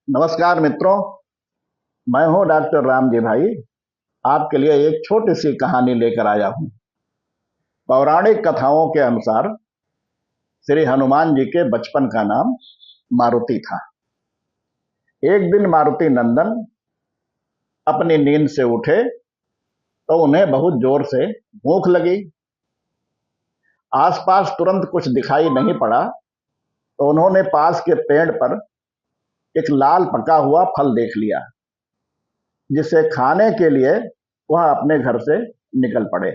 नमस्कार मित्रों, मैं हूं डॉक्टर राम जी भाई। आपके लिए एक छोटी सी कहानी लेकर आया हूं। पौराणिक कथाओं के अनुसार श्री हनुमान जी के बचपन का नाम मारुति था। एक दिन मारुति नंदन अपनी नींद से उठे तो उन्हें बहुत जोर से भूख लगी। आसपास तुरंत कुछ दिखाई नहीं पड़ा तो उन्होंने पास के पेड़ पर एक लाल पका हुआ फल देख लिया, जिसे खाने के लिए वह अपने घर से निकल पड़े।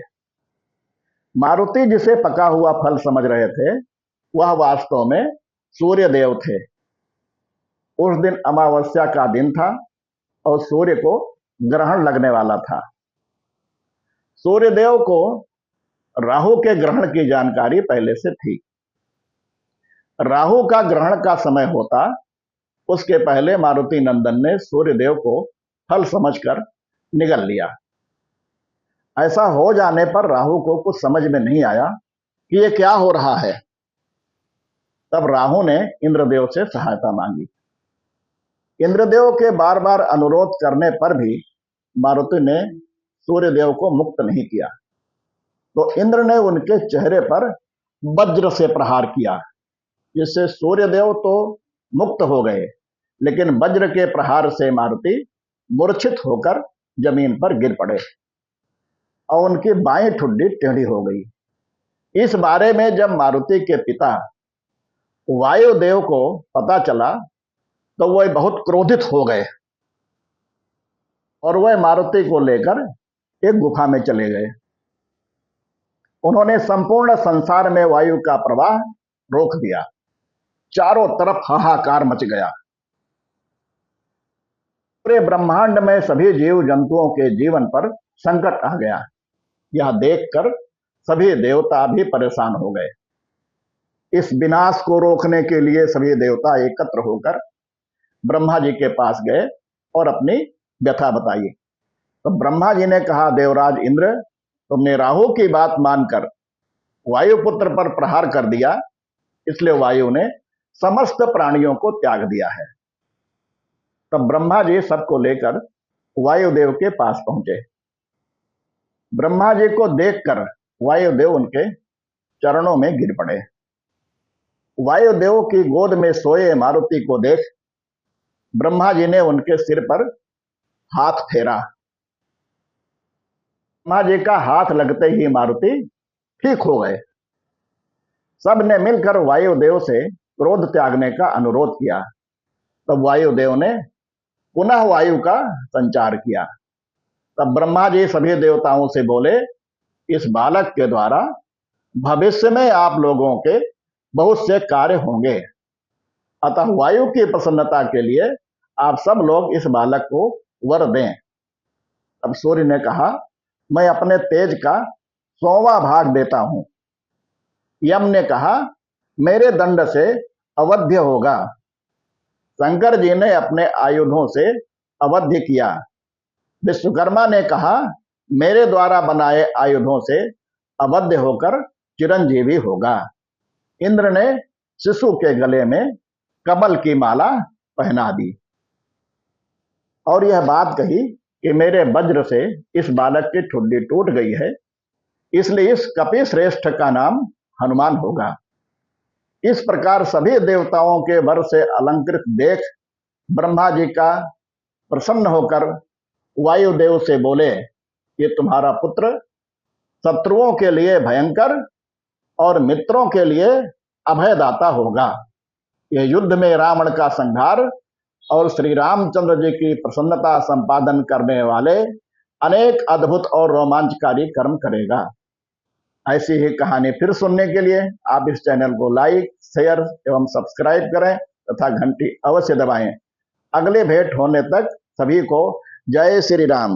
मारुति जिसे पका हुआ फल समझ रहे थे, वह वास्तव में सूर्य देव थे। उस दिन अमावस्या का दिन था और सूर्य को ग्रहण लगने वाला था। सूर्य देव को राहु के ग्रहण की जानकारी पहले से थी। राहु का ग्रहण का समय होता उसके पहले मारुति नंदन ने सूर्य देव को फल समझकर निगल लिया। ऐसा हो जाने पर राहु को कुछ समझ में नहीं आया कि ये क्या हो रहा है। तब राहु ने इंद्रदेव से सहायता मांगी। इंद्रदेव के बार बार अनुरोध करने पर भी मारुति ने सूर्यदेव को मुक्त नहीं किया, तो इंद्र ने उनके चेहरे पर वज्र से प्रहार किया, जिससे सूर्यदेव तो मुक्त हो गए, लेकिन वज्र के प्रहार से मारुति मूर्छित होकर जमीन पर गिर पड़े और उनकी बाईं ठुड्डी टेढ़ी हो गई। इस बारे में जब मारुति के पिता वायुदेव को पता चला तो वह बहुत क्रोधित हो गए और वह मारुति को लेकर एक गुफा में चले गए। उन्होंने संपूर्ण संसार में वायु का प्रवाह रोक दिया। चारों तरफ हाहाकार मच गया। पूरे ब्रह्मांड में सभी जीव जंतुओं के जीवन पर संकट आ गया। यह देखकर सभी देवता भी परेशान हो गए। इस विनाश को रोकने के लिए सभी देवता एकत्र होकर ब्रह्मा जी के पास गए और अपनी व्यथा बताई। तो ब्रह्मा जी ने कहा, देवराज इंद्र, तुमने राहु की बात मानकर वायुपुत्र पर प्रहार कर दिया, इसलिए वायु ने समस्त प्राणियों को त्याग दिया है। तब ब्रह्मा जी सबको लेकर वायुदेव के पास पहुंचे। ब्रह्मा जी को देखकर वायुदेव उनके चरणों में गिर पड़े। वायुदेव की गोद में सोए मारुति को देख ब्रह्मा जी ने उनके सिर पर हाथ फेरा। ब्रह्मा जी का हाथ लगते ही मारुति ठीक हो गए। सब ने मिलकर वायुदेव से क्रोध त्यागने का अनुरोध किया। तब वायुदेव ने पुनः वायु का संचार किया। तब ब्रह्मा जी सभी देवताओं से बोले, इस बालक के द्वारा भविष्य में आप लोगों के बहुत से कार्य होंगे, अतः वायु की प्रसन्नता के लिए आप सब लोग इस बालक को वर दें। तब सूर्य ने कहा, मैं अपने तेज का 100वां भाग देता हूं। यम ने कहा, मेरे दंड से अवध्य होगा। शंकर जी ने अपने आयुधों से अवध्य किया। विश्वकर्मा ने कहा, मेरे द्वारा बनाए आयुधों से अवध्य होकर चिरंजीवी होगा। इंद्र ने शिशु के गले में कमल की माला पहना दी और यह बात कही कि मेरे वज्र से इस बालक की ठुड्डी टूट गई है, इसलिए इस कपि श्रेष्ठ का नाम हनुमान होगा। इस प्रकार सभी देवताओं के वर से अलंकृत देख ब्रह्मा जी का प्रसन्न होकर वायुदेव से बोले, ये तुम्हारा पुत्र शत्रुओं के लिए भयंकर और मित्रों के लिए अभयदाता होगा। यह युद्ध में रावण का संहार और श्री रामचंद्र जी की प्रसन्नता संपादन करने वाले अनेक अद्भुत और रोमांचकारी कर्म करेगा। ऐसी ही कहानी फिर सुनने के लिए आप इस चैनल को लाइक, शेयर एवं सब्सक्राइब करें तथा घंटी अवश्य दबाएं। अगले भेंट होने तक सभी को जय श्री राम।